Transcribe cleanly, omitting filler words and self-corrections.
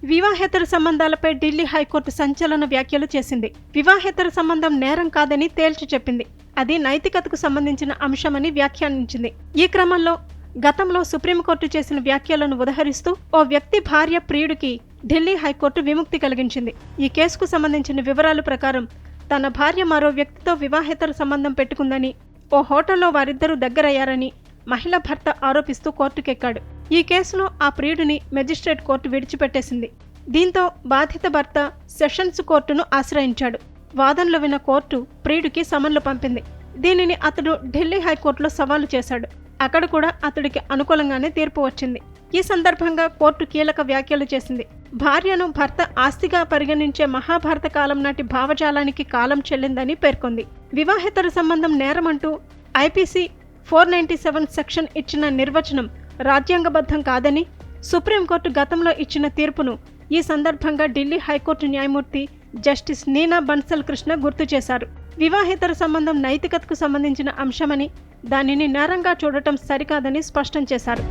వివాహేతర సంబంధాలపై ఢిల్లీ హైకోర్టు సంచలన వ్యాఖ్యలు చేసింది. వివాహేతర సంబంధం నేరం కాదని తేల్చి చెప్పింది. అది నైతికతకు సంబంధించిన అంశమని వ్యాఖ్యానించింది. ఈ క్రమంలో గతంలో సుప్రీంకోర్టు చేసిన వ్యాఖ్యలను ఉదహరిస్తూ ఓ వ్యక్తి భార్య ప్రియుడికి ఢిల్లీ హైకోర్టు విముక్తి కలిగించింది. ఈ కేసుకు సంబంధించిన వివరాల ప్రకారం తన భార్య మరో వ్యక్తితో వివాహేతర సంబంధం పెట్టుకుందని, ఓ హోటల్లో వారిద్దరూ దగ్గరయ్యారని మహిళ భర్త ఆరోపిస్తూ కోర్టుకెక్కాడు. ఈ కేసులో ఆ ప్రియుడిని మెజిస్ట్రేట్ కోర్టు విడిచిపెట్టేసింది. దీంతో బాధిత భర్త సెషన్స్ కోర్టును ఆశ్రయించాడు. వాదనలు విన్న కోర్టు ప్రియుడికి సమన్లు పంపింది. దీనిని అతడు ఢిల్లీ హైకోర్టులో సవాలు చేశాడు. అక్కడ కూడా అతడికి అనుకూలంగానే తీర్పు వచ్చింది. ఈ సందర్భంగా కోర్టు కీలక వ్యాఖ్యలు చేసింది. భార్యను భర్త ఆస్తిగా పరిగణించే మహాభారత కాలం నాటి భావజాలానికి కాలం చెల్లిందని పేర్కొంది. వివాహేతర సంబంధం నేరమంటూ ఐపీసీ 497 సెక్షన్ ఇచ్చిన నిర్వచనం రాజ్యాంగబద్ధం కాదని సుప్రీంకోర్టు గతంలో ఇచ్చిన తీర్పును ఈ సందర్భంగా ఢిల్లీ హైకోర్టు న్యాయమూర్తి జస్టిస్ నీనా బన్సల్ కృష్ణ గుర్తు చేశారు. వివాహేతర సంబంధం నైతికతకు సంబంధించిన అంశమని, దానిని నేరంగా చూడటం సరికాదని స్పష్టం చేశారు.